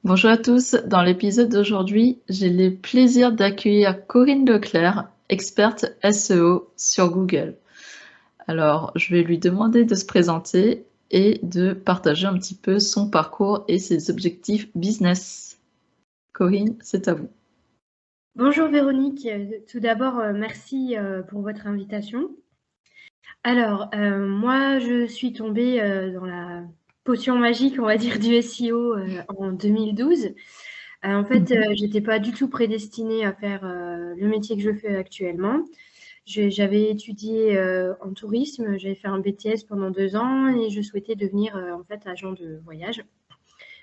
Bonjour à tous, dans l'épisode d'aujourd'hui, j'ai le plaisir d'accueillir Corinne Leclerc, experte SEO sur Google. Alors, je vais lui demander de se présenter et de partager un petit peu son parcours et ses objectifs business. Corinne, c'est à vous. Bonjour Véronique, tout d'abord merci pour votre invitation. Alors, moi je suis tombée dans la potion magique, on va dire, du SEO en 2012. En fait, j'étais pas du tout prédestinée à faire le métier que je fais actuellement. J'avais étudié en tourisme, j'avais fait un BTS pendant 2 ans et je souhaitais devenir en fait agent de voyage.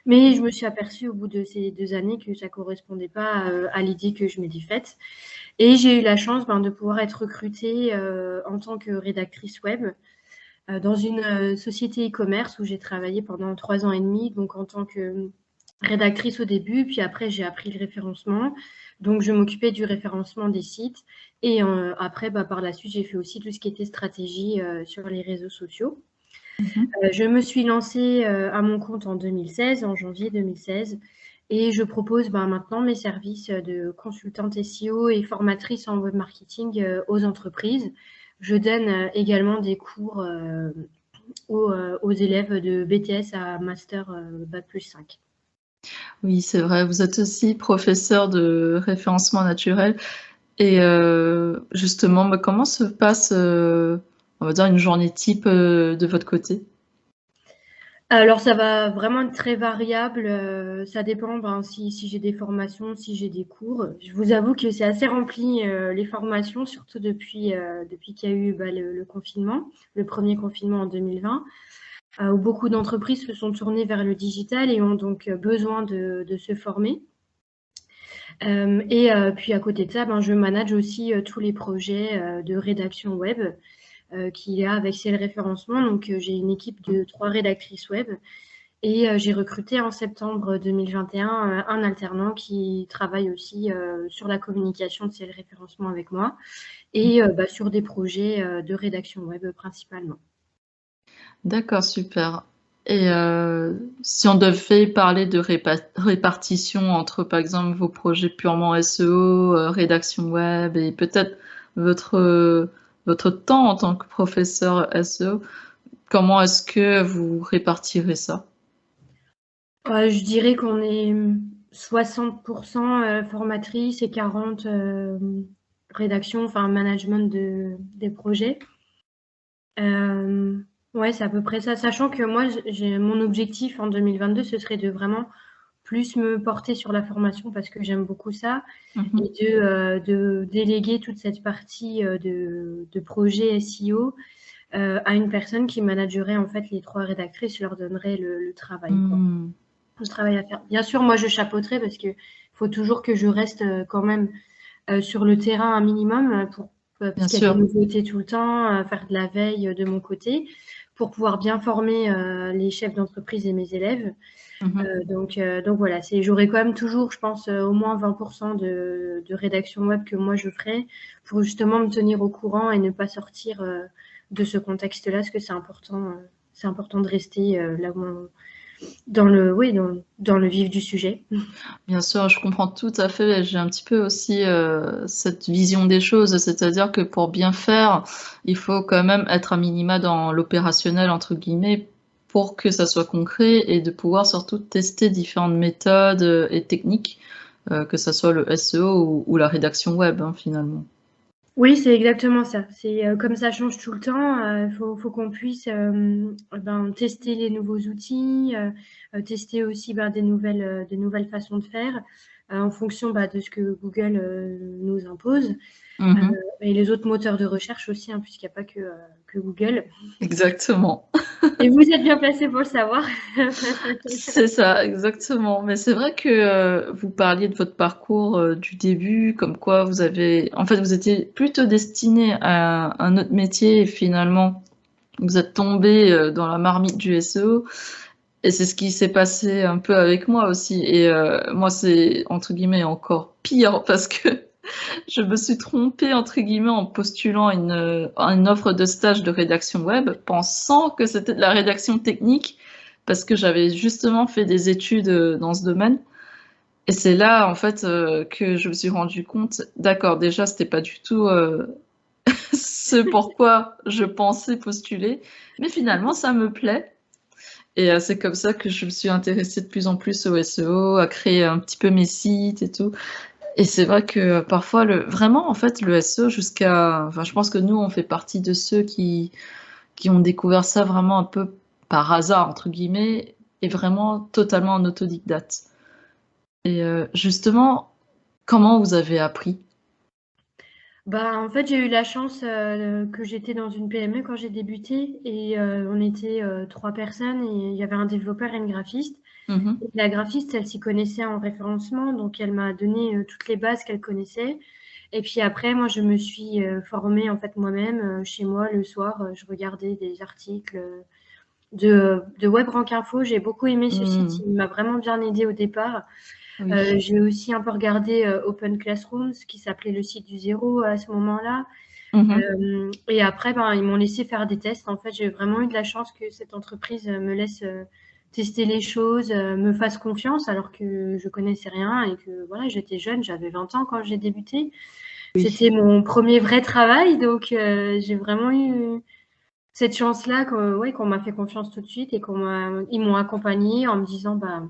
Mais je me suis aperçue au bout de ces 2 années que ça correspondait pas à l'idée que je m'étais faite. Et j'ai eu la chance de pouvoir être recrutée en tant que rédactrice web dans une société e-commerce où j'ai travaillé pendant 3 ans et demi, donc en tant que rédactrice au début, puis après j'ai appris le référencement. Donc je m'occupais du référencement des sites et après par la suite j'ai fait aussi tout ce qui était stratégie sur les réseaux sociaux. Je me suis lancée à mon compte en 2016, en janvier 2016, et je propose maintenant mes services de consultante SEO et formatrice en web marketing aux entreprises. Je donne également des cours aux élèves de BTS à Master Bac+5. Oui, c'est vrai, vous êtes aussi professeur de référencement naturel. Et justement, comment se passe, on va dire, une journée type de votre côté? Alors ça va vraiment être très variable, ça dépend, si j'ai des formations, si j'ai des cours. Je vous avoue que c'est assez rempli, les formations, surtout depuis qu'il y a eu, le confinement, le premier confinement en 2020, où beaucoup d'entreprises se sont tournées vers le digital et ont donc besoin de se former. Puis à côté de ça, je manage aussi tous les projets de rédaction web qu'il y a avec le référencement. Donc j'ai une équipe de 3 rédactrices web et j'ai recruté en septembre 2021 un alternant qui travaille aussi sur la communication de le référencement avec moi et sur des projets de rédaction web principalement. D'accord, super. Et si on devait parler de répartition entre, par exemple, vos projets purement SEO, rédaction web et peut-être votre temps en tant que professeur SEO, comment est-ce que vous répartirez ça? Je dirais qu'on est 60% formatrice et 40 rédaction, enfin management des projets. Ouais, c'est à peu près ça. Sachant que moi, mon objectif en 2022, ce serait de vraiment plus me porter sur la formation parce que j'aime beaucoup ça Mmh. et de déléguer toute cette partie de projet SEO à une personne qui managerait en fait les 3 rédactrices, je leur donnerais le travail, quoi. Mmh. Le travail à faire. Bien sûr, moi, je chapeauterai parce qu'il faut toujours que je reste quand même sur le terrain un minimum Bien parce qu'il y a des sûr. nouveautés tout le temps, faire de la veille de mon côté pour pouvoir bien former les chefs d'entreprise et mes élèves. Mmh. Donc voilà, j'aurai quand même toujours, je pense, au moins 20% de rédaction web que moi je ferai pour justement me tenir au courant et ne pas sortir de ce contexte-là, parce que c'est important de rester là où dans le vif du sujet. Bien sûr, je comprends tout à fait. J'ai un petit peu aussi cette vision des choses, c'est-à-dire que pour bien faire, il faut quand même être à minima dans l'opérationnel entre guillemets pour que ça soit concret et de pouvoir surtout tester différentes méthodes et techniques, que ça soit le SEO ou la rédaction web, hein, finalement. Oui, c'est exactement ça. C'est comme ça change tout le temps, faut qu'on puisse tester les nouveaux outils, tester aussi des nouvelles façons de faire en fonction de ce que Google nous impose. Mmh. Et les autres moteurs de recherche aussi, hein, puisqu'il n'y a pas que Google. Exactement. Et vous êtes bien placé pour le savoir. C'est ça, exactement. Mais c'est vrai que vous parliez de votre parcours du début, comme quoi vous avez, en fait, vous étiez plutôt destiné à un autre métier et finalement vous êtes tombé dans la marmite du SEO. Et c'est ce qui s'est passé un peu avec moi aussi. Et moi, c'est entre guillemets encore pire parce que je me suis trompée entre guillemets en postulant une offre de stage de rédaction web, pensant que c'était de la rédaction technique parce que j'avais justement fait des études dans ce domaine. Et c'est là, en fait, que je me suis rendu compte, d'accord, déjà, c'était pas du tout ce pourquoi je pensais postuler, mais finalement, ça me plaît. Et c'est comme ça que je me suis intéressée de plus en plus au SEO, à créer un petit peu mes sites et tout. Et c'est vrai que parfois, vraiment, en fait, le SEO enfin, je pense que nous, on fait partie de ceux qui ont découvert ça vraiment un peu par hasard, entre guillemets, et vraiment totalement en autodidacte. Et justement, comment vous avez appris? Bah, en fait, j'ai eu la chance que j'étais dans une PME quand j'ai débuté et on était 3 personnes et il y avait un développeur et une graphiste. Mmh. Et la graphiste, elle s'y connaissait en référencement, donc elle m'a donné toutes les bases qu'elle connaissait. Et puis après, moi, je me suis formée en fait moi-même chez moi le soir. Je regardais des articles de WebRank Info. J'ai beaucoup aimé ce site, Mmh. il m'a vraiment bien aidé au départ. Oui. J'ai aussi un peu regardé Open Classrooms, qui s'appelait le site du zéro à ce moment-là. Mmh. Et après, ben, ils m'ont laissé faire des tests. En fait, j'ai vraiment eu de la chance que cette entreprise me laisse tester les choses, me fasse confiance, alors que je connaissais rien et que voilà, j'étais jeune, j'avais 20 ans quand j'ai débuté. Oui. C'était mon premier vrai travail, donc j'ai vraiment eu cette chance-là ouais, qu'on m'a fait confiance tout de suite et ils m'ont accompagnée en me disant bah,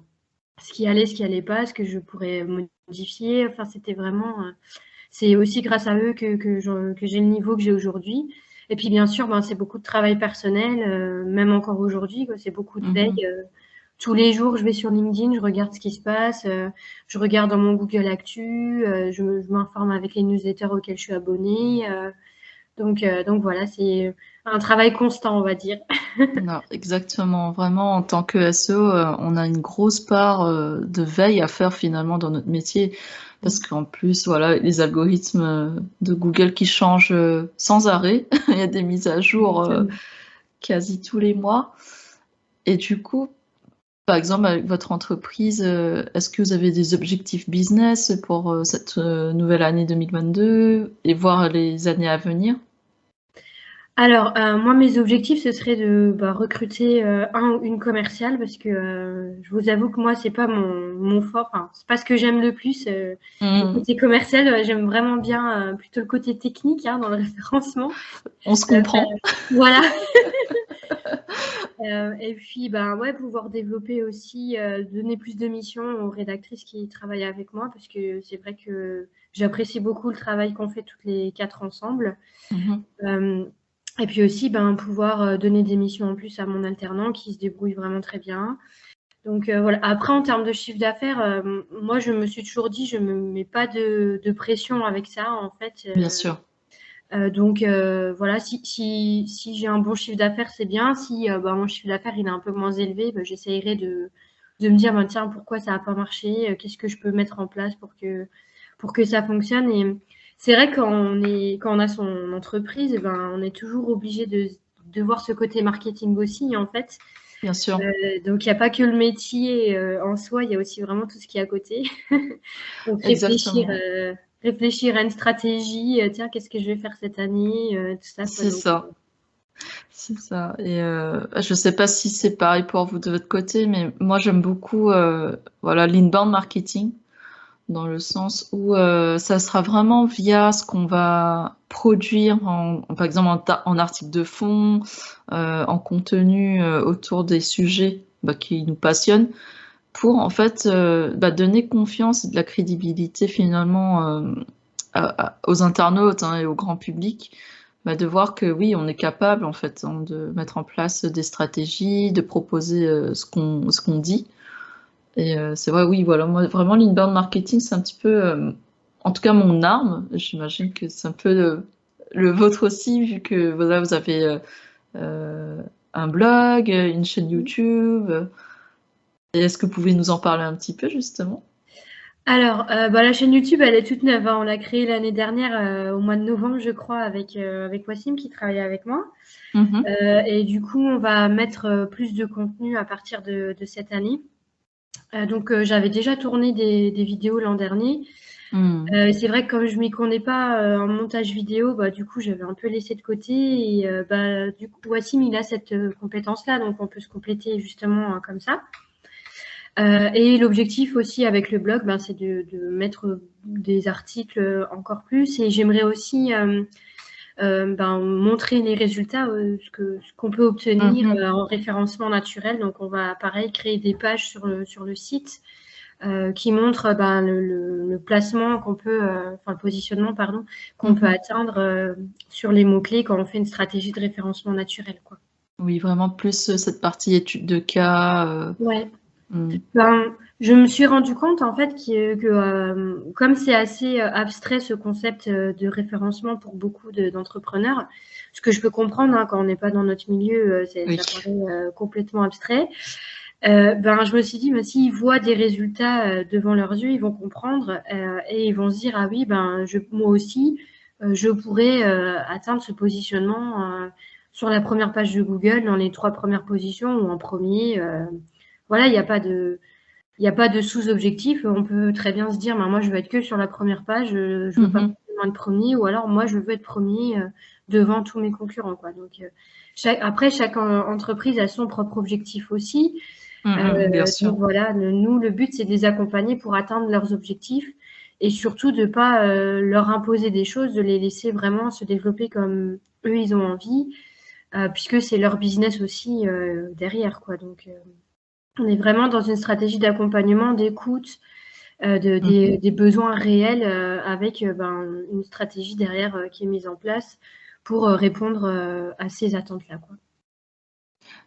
ce qui allait pas, ce que je pourrais modifier. Enfin, c'était vraiment c'est aussi grâce à eux que j'ai le niveau que j'ai aujourd'hui. Et puis bien sûr, ben, c'est beaucoup de travail personnel, même encore aujourd'hui, quoi. C'est beaucoup de veille. Mmh. Tous les jours, je vais sur LinkedIn, je regarde ce qui se passe, je regarde dans mon Google Actu, je m'informe avec les newsletters auxquels je suis abonnée. Donc voilà, c'est un travail constant, on va dire. Non, exactement. Vraiment, en tant que SEO, on a une grosse part de veille à faire finalement dans notre métier, parce qu'en plus, voilà, les algorithmes de Google qui changent sans arrêt. Il y a des mises à jour Exactement. quasi tous les mois. Et du coup, par exemple, avec votre entreprise, est-ce que vous avez des objectifs business pour cette nouvelle année 2022 et voir les années à venir? Alors, moi, mes objectifs, ce serait de bah, recruter un ou une commerciale parce que je vous avoue que moi, c'est pas mon fort. Enfin, c'est pas ce que j'aime le plus. Le Mmh. côté commercial, j'aime vraiment bien plutôt le côté technique hein, dans le référencement. On se Euh, comprend. voilà. Et puis, bah, ouais, pouvoir développer aussi, donner plus de missions aux rédactrices qui travaillent avec moi parce que c'est vrai que j'apprécie beaucoup le travail qu'on fait toutes les 4 ensemble. Mmh. Euh, et puis aussi, ben, pouvoir donner des missions en plus à mon alternant qui se débrouille vraiment très bien. Donc voilà. Après, en termes de chiffre d'affaires, moi, je me suis toujours dit, je me mets pas de pression avec ça, en fait. Bien sûr. Donc voilà, si j'ai un bon chiffre d'affaires, c'est bien. Si bah, mon chiffre d'affaires il est un peu moins élevé, bah, j'essayerai de me dire, bah, tiens, pourquoi ça n'a pas marché? Qu'est-ce que je peux mettre en place pour que ça fonctionne? Et c'est vrai, quand on a son entreprise, eh ben, on est toujours obligé de voir ce côté marketing aussi, en fait. Bien sûr. Donc, il n'y a pas que le métier en soi, il y a aussi vraiment tout ce qui est à côté. Donc, Exactement. réfléchir à une stratégie, tiens, qu'est-ce que je vais faire cette année, tout ça, quoi. C'est Donc, ça, c'est ça. Et je sais pas si c'est pareil pour vous de votre côté, mais moi j'aime beaucoup voilà, l'inbound marketing, dans le sens où ça sera vraiment via ce qu'on va produire, par exemple en article de fond, en contenu autour des sujets qui nous passionnent, pour en fait donner confiance et de la crédibilité finalement aux internautes hein, et au grand public, de voir que oui, on est capable en fait hein, de mettre en place des stratégies, de proposer ce qu'on dit. Et c'est vrai, oui, voilà, moi vraiment l'inbound marketing, c'est un petit peu, en tout cas mon arme. J'imagine que c'est un peu le vôtre aussi, vu que voilà, vous avez un blog, une chaîne YouTube. Et est-ce que vous pouvez nous en parler un petit peu justement? alors, bah, la chaîne YouTube, elle est toute neuve, hein. On l'a créée l'année dernière, au mois de novembre, je crois, avec Wassim qui travaillait avec moi. Mmh. Et du coup, on va mettre plus de contenu à partir de cette année. Donc, j'avais déjà tourné des vidéos l'an dernier. Mmh. C'est vrai que comme je m'y connais pas en montage vidéo, bah, du coup, j'avais un peu laissé de côté. Et bah, du coup, Wassim, il a cette compétence-là, donc on peut se compléter justement comme ça. Et l'objectif aussi avec le blog, c'est de mettre des articles encore plus. Et j'aimerais aussi montrer les résultats, ce qu'on peut obtenir en référencement naturel. Donc, on va pareil créer des pages sur le site qui montrent le placement qu'on peut, le positionnement, pardon, qu'on peut atteindre sur les mots-clés quand on fait une stratégie de référencement naturel, quoi. Oui, vraiment plus cette partie étude de cas. Ouais. Je me suis rendu compte en fait que comme c'est assez abstrait ce concept de référencement pour beaucoup d'entrepreneurs, ce que je peux comprendre quand on n'est pas dans notre milieu, ça paraît complètement abstrait. Je me suis dit, s'ils voient des résultats devant leurs yeux, ils vont comprendre et ils vont se dire, ah oui, moi aussi, je pourrais atteindre ce positionnement sur la première page de Google, dans les 3 premières positions ou en premier. Voilà, il n'y a pas de sous-objectif. On peut très bien se dire, moi, je veux être que sur la première page, je veux pas forcément être premier, ou alors moi, je veux être premier devant tous mes concurrents, quoi. Donc, après, chaque entreprise a son propre objectif aussi. Bien sûr. Donc voilà, nous, le but, c'est de les accompagner pour atteindre leurs objectifs et surtout de ne pas leur imposer des choses, de les laisser vraiment se développer comme eux, ils ont envie, puisque c'est leur business aussi derrière, quoi. Donc, on est vraiment dans une stratégie d'accompagnement, d'écoute des besoins réels avec une stratégie derrière qui est mise en place pour répondre à ces attentes-là, quoi.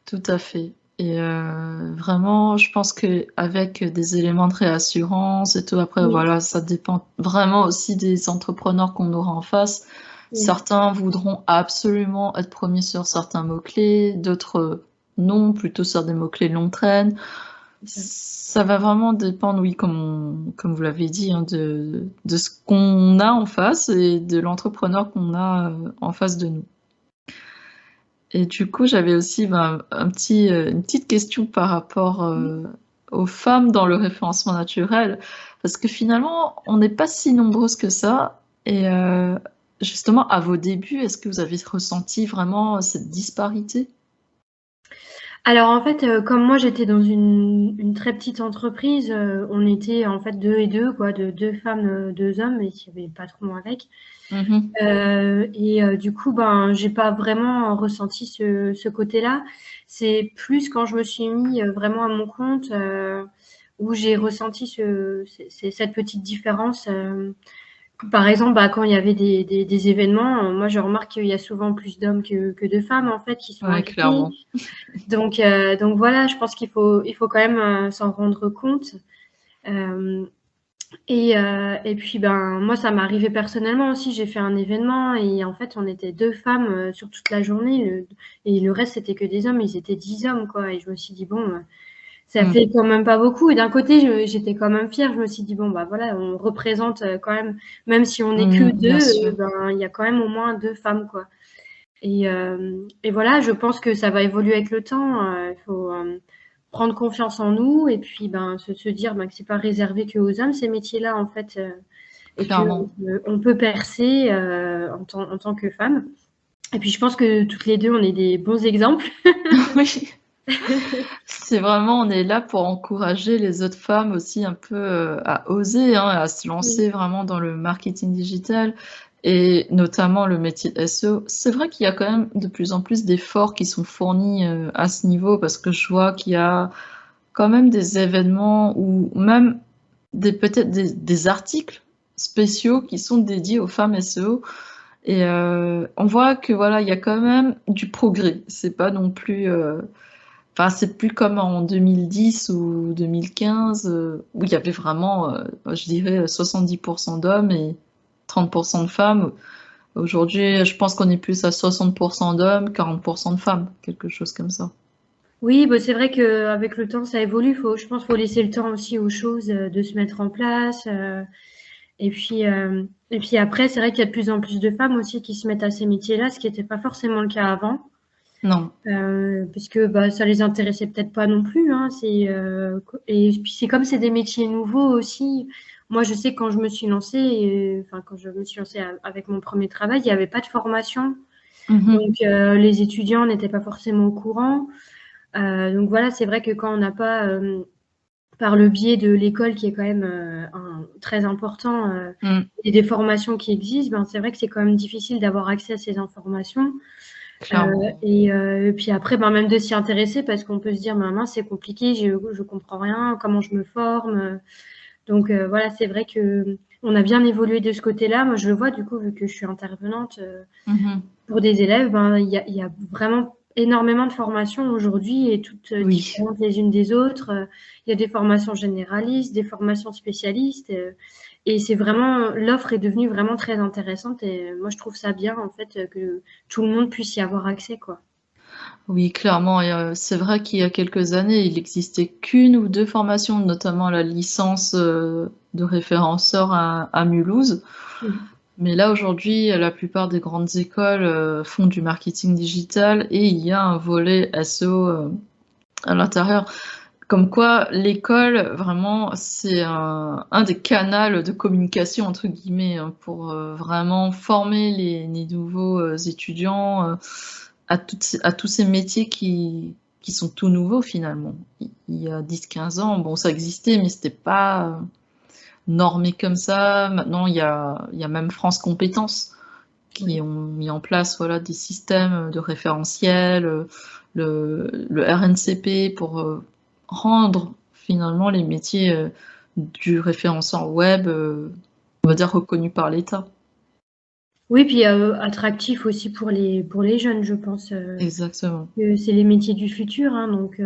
Tout à fait. Et vraiment, je pense qu'avec des éléments de réassurance et tout, après, voilà, ça dépend vraiment aussi des entrepreneurs qu'on aura en face. Certains voudront absolument être premiers sur certains mots-clés, d'autres non, plutôt sur des mots-clés longue traîne. Ça va vraiment dépendre, oui, comme vous l'avez dit, de ce qu'on a en face et de l'entrepreneur qu'on a en face de nous. Et du coup, j'avais aussi une petite question par rapport aux femmes dans le référencement naturel, parce que finalement, on n'est pas si nombreuses que ça. Et justement, à vos débuts, est-ce que vous avez ressenti vraiment cette disparité? Alors en fait, comme moi j'étais dans une très petite entreprise, on était en fait 2 et 2, quoi, de 2 femmes, 2 hommes, et il y avait le patron avec. Du coup, j'ai pas vraiment ressenti ce côté-là. C'est plus quand je me suis mis vraiment à mon compte où j'ai ressenti cette petite différence. Par exemple, quand il y avait des événements, moi je remarque qu'il y a souvent plus d'hommes que de femmes en fait qui sont invités. Clairement. Donc voilà, je pense qu'il faut quand même s'en rendre compte. Et puis moi ça m'est arrivé personnellement aussi, j'ai fait un événement et en fait on était 2 femmes sur toute la journée et le reste c'était que des hommes, ils étaient 10 hommes, quoi. Et je me suis dit ça fait quand même pas beaucoup. Et d'un côté j'étais quand même fière, je me suis dit voilà, on représente quand même si on n'est que 2, il y a quand même au moins 2 femmes, quoi. Et voilà, je pense que ça va évoluer avec le temps. Il faut prendre confiance en nous et puis se dire que c'est pas réservé qu'aux hommes ces métiers-là en fait, et qu'on peut percer en tant que femme. Et puis je pense que toutes les deux on est des bons exemples. Oui. C'est vraiment, on est là pour encourager les autres femmes aussi un peu à oser, à se lancer vraiment dans le marketing digital et notamment le métier de SEO. C'est vrai qu'il y a quand même de plus en plus d'efforts qui sont fournis à ce niveau, parce que je vois qu'il y a quand même des événements ou même peut-être des articles spéciaux qui sont dédiés aux femmes SEO. Et on voit que voilà, il y a quand même du progrès. C'est pas non plus c'est plus comme en 2010 ou 2015 où il y avait vraiment, je dirais, 70% d'hommes et 30% de femmes. Aujourd'hui, je pense qu'on est plus à 60% d'hommes, 40% de femmes, quelque chose comme ça. Oui, c'est vrai qu'avec le temps, ça évolue. Je pense qu'il faut laisser le temps aussi aux choses de se mettre en place. Et puis après, c'est vrai qu'il y a de plus en plus de femmes aussi qui se mettent à ces métiers-là, ce qui n'était pas forcément le cas avant. Non. Puisque ça les intéressait peut-être pas non plus. Et puis c'est comme c'est des métiers nouveaux aussi. Moi, je sais que quand je me suis lancée, avec mon premier travail, il n'y avait pas de formation. Donc les étudiants n'étaient pas forcément au courant. Donc voilà, c'est vrai que quand on n'a pas par le biais de l'école qui est quand même très important et des formations qui existent, ben, c'est vrai que c'est quand même difficile d'avoir accès à ces informations. Et puis après, ben, même de s'y intéresser parce qu'on peut se dire, ben, mince, c'est compliqué, je comprends rien, comment je me forme. Donc voilà, c'est vrai que on a bien évolué de ce côté-là. Moi, je le vois du coup, vu que je suis intervenante pour des élèves, ben, il y a vraiment énormément de formations aujourd'hui et toutes Oui. différentes les unes des autres. Il y a des formations généralistes, des formations spécialistes. Et c'est vraiment, l'offre est devenue vraiment très intéressante et moi, je trouve ça bien, en fait, que tout le monde puisse y avoir accès, quoi. Oui, clairement et c'est vrai qu'il y a quelques années, il existait qu'1 ou 2 formations, notamment la licence, de référenceur à Mulhouse. Mmh. Mais là, aujourd'hui, la plupart des grandes écoles, font du marketing digital et il y a un volet SEO, à l'intérieur. Comme quoi l'école, vraiment, c'est un des canals de «communication» entre guillemets, hein, pour, vraiment former les nouveaux, étudiants, à tous ces métiers qui sont tout nouveaux finalement. Il y a 10-15 ans, bon ça existait, mais c'était pas, normé comme ça. Maintenant il y a même France Compétences qui Ouais. ont mis en place, voilà, des systèmes, de référentiels, le RNCP pour, rendre finalement les métiers, du référenceur web, on va dire reconnus par l'État. Oui, puis attractif aussi pour les jeunes, je pense, Exactement. que c'est les métiers du futur, hein, donc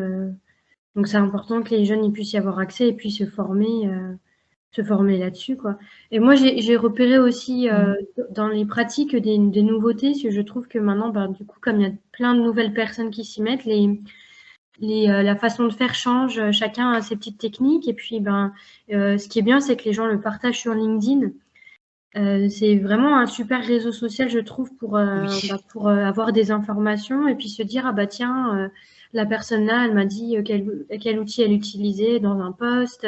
c'est important que les jeunes ils puissent y avoir accès et puis se former là-dessus, quoi. Et moi, j'ai repéré aussi Mmh. dans les pratiques des nouveautés, parce que je trouve que maintenant, ben, du coup, comme il y a plein de nouvelles personnes qui s'y mettent, la façon de faire change. Chacun a ses petites techniques. Et puis, ben, ce qui est bien, c'est que les gens le partagent sur LinkedIn. C'est vraiment un super réseau social, je trouve, Oui. pour avoir des informations et puis se dire, ah bah tiens, la personne là, elle m'a dit quel outil elle utilisait dans un post.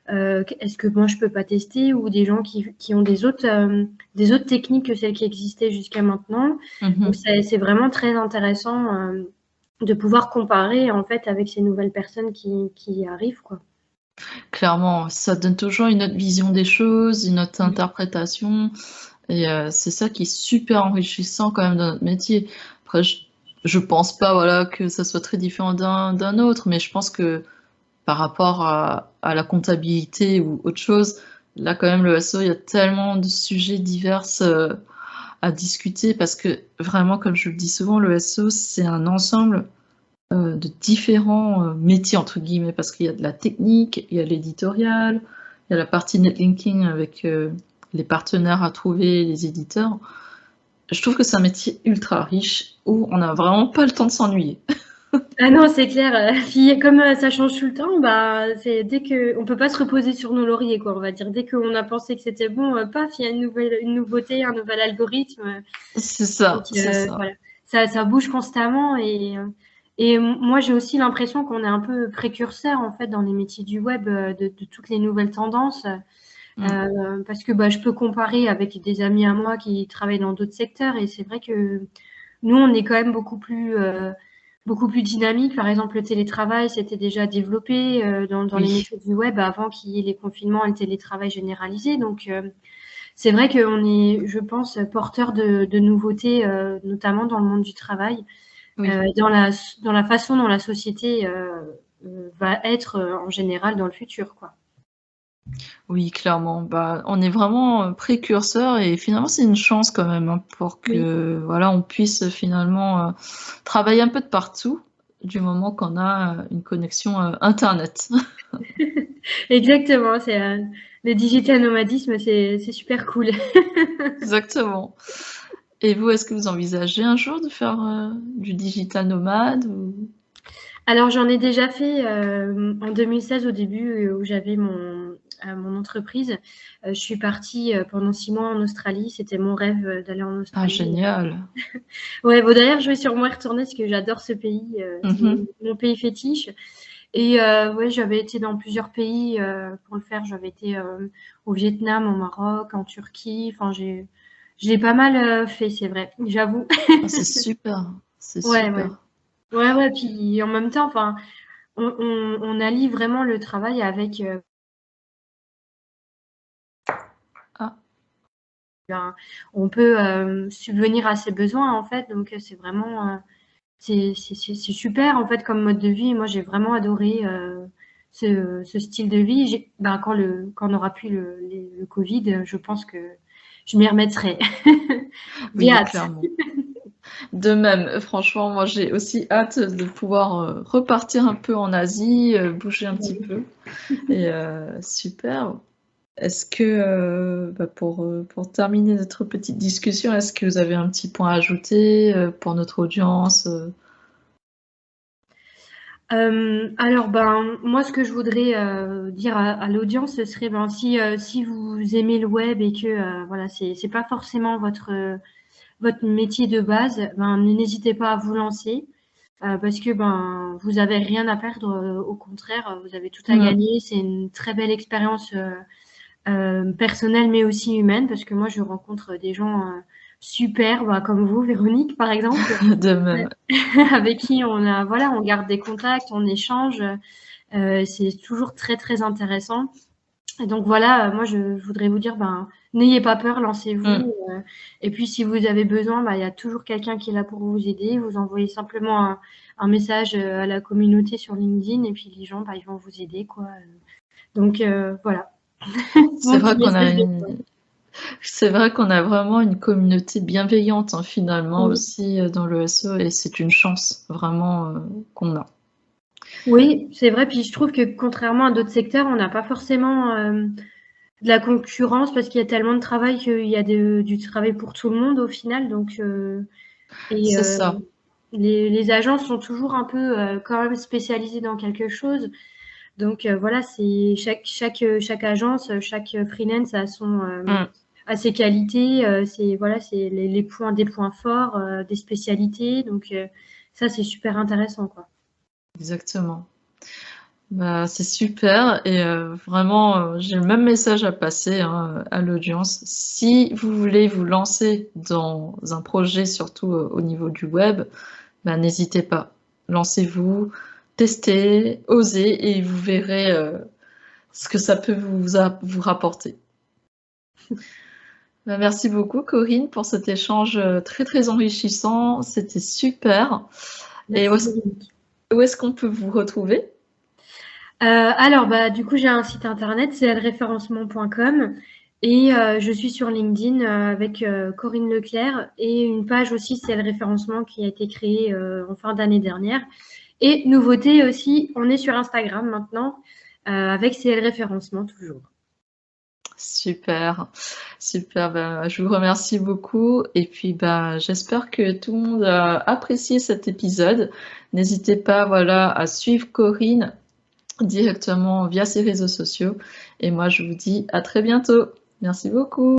Est-ce que moi je peux pas tester, ou des gens qui ont des autres techniques que celles qui existaient jusqu'à maintenant. Mmh Donc mh. c'est vraiment très intéressant de pouvoir comparer en fait avec ces nouvelles personnes qui arrivent, quoi. Clairement, ça donne toujours une autre vision des choses, une autre Mmh. interprétation et c'est ça qui est super enrichissant quand même dans notre métier. Après je pense pas, voilà, que ça soit très différent d'un autre, mais je pense que par rapport à la comptabilité ou autre chose, là quand même le SEO, il y a tellement de sujets divers, à discuter parce que vraiment comme je le dis souvent, le SEO c'est un ensemble, de différents, «métiers» entre guillemets parce qu'il y a de la technique, il y a l'éditorial, il y a la partie netlinking avec, les partenaires à trouver, les éditeurs. Je trouve que c'est un métier ultra riche où on n'a vraiment pas le temps de s'ennuyer. Ah non, c'est clair, puis comme, ça change tout le temps, bah, c'est dès qu'on peut pas se reposer sur nos lauriers, quoi, on va dire. Dès qu'on a pensé que c'était bon, paf, il y a une nouveauté, un nouvel algorithme, C'est donc ça, c'est ça. voilà. Ça bouge constamment et moi, j'ai aussi l'impression qu'on est un peu précurseur, en fait, dans les métiers du web, de toutes les nouvelles tendances, Mmh. parce que, bah, je peux comparer avec des amis à moi qui travaillent dans d'autres secteurs et c'est vrai que nous, on est quand même beaucoup plus dynamique. Par exemple, le télétravail, c'était déjà développé dans les Oui. métiers du web avant qu'il y ait les confinements et le télétravail généralisé. Donc, c'est vrai qu'on est, je pense, porteur de nouveautés, notamment dans le monde du travail, Oui. dans la façon dont la société va être en général dans le futur, quoi. Oui, clairement. Bah, on est vraiment, précurseurs et finalement, c'est une chance quand même, hein, pour Oui, que, voilà, on puisse finalement, travailler un peu de partout, du moment qu'on a, une connexion, internet. exactement. Le digital nomadisme, c'est super cool. Exactement. Et vous, est-ce que vous envisagez un jour de faire, du digital nomade ou? Alors j'en ai déjà fait, en 2016 au début, où j'avais mon entreprise. Je suis partie, pendant 6 mois en Australie. C'était mon rêve, d'aller en Ah Australie. génial! Ouais, bon d'ailleurs je vais sûrement y retourner parce que j'adore ce pays, c'est Mmh mh. mon pays fétiche et ouais, j'avais été dans plusieurs pays, pour le faire. J'avais été, au Vietnam, au Maroc, en Turquie. Enfin je l'ai pas mal, fait, c'est vrai, j'avoue. Ah c'est super, c'est Ouais, ouais. super. Ouais, ouais, puis en même temps, enfin, on allie vraiment le travail avec Ah, on peut subvenir à ses besoins en fait. Donc c'est vraiment c'est super en fait comme mode de vie. Moi j'ai vraiment adoré ce style de vie. Quand on n'aura plus le Covid, je pense que je m'y remettrai. J'ai oui, hâte. clairement. De même, franchement, moi j'ai aussi hâte de pouvoir repartir un peu en Asie, bouger un petit peu. Et super. Est-ce que, pour terminer notre petite discussion, est-ce que vous avez un petit point à ajouter pour notre audience Alors, moi, ce que je voudrais dire à l'audience, ce serait si vous aimez le web et que voilà, c'est pas forcément votre métier de base, n'hésitez pas à vous lancer parce que vous avez rien à perdre. Au contraire, vous avez tout à Mm. gagner. C'est une très belle expérience personnelle, mais aussi humaine, parce que moi, je rencontre des gens super, comme vous, Véronique, par exemple. De même. Avec qui on garde des contacts, on échange. C'est toujours très, très intéressant. Et donc voilà, moi je voudrais vous dire, n'ayez pas peur, Mm. lancez-vous. Et puis si vous avez besoin, il y a toujours quelqu'un qui est là pour vous aider. Vous envoyez simplement un message à la communauté sur LinkedIn et puis les gens, ils vont vous aider, quoi. Donc voilà, C'est mon vrai petit qu'on a message de une... C'est vrai qu'on a vraiment une communauté bienveillante hein, finalement oui. aussi dans le SEO et c'est une chance vraiment qu'on a. Oui, c'est vrai. Puis je trouve que contrairement à d'autres secteurs, on n'a pas forcément de la concurrence parce qu'il y a tellement de travail qu'il y a du travail pour tout le monde au final. Donc, et C'est ça, les agences sont toujours un peu quand même spécialisées dans quelque chose. Donc voilà, c'est chaque agence, chaque freelance Mm. a ses qualités, c'est les points, des points forts, des spécialités. Donc ça, c'est super intéressant, quoi. Exactement. Bah, c'est super et vraiment, j'ai le même message à passer, hein, à l'audience. Si vous voulez vous lancer dans un projet, surtout, au niveau du web, n'hésitez pas. Lancez-vous, testez, osez et vous verrez, ce que ça peut vous rapporter. Merci beaucoup Corinne pour cet échange, très, très enrichissant. C'était super et Merci, Véronique. où est-ce qu'on peut vous retrouver? Alors, du coup, j'ai un site internet, clréférencement.com et je suis sur LinkedIn avec Corinne Leclerc et une page aussi, c'est le référencement qui a été créée en fin d'année dernière. Et nouveauté aussi, on est sur Instagram maintenant avec CL Référencement toujours. Super, super. Je vous remercie beaucoup et puis j'espère que tout le monde a apprécié cet épisode. N'hésitez pas, voilà, à suivre Corinne directement via ses réseaux sociaux. Et moi, je vous dis à très bientôt. Merci beaucoup.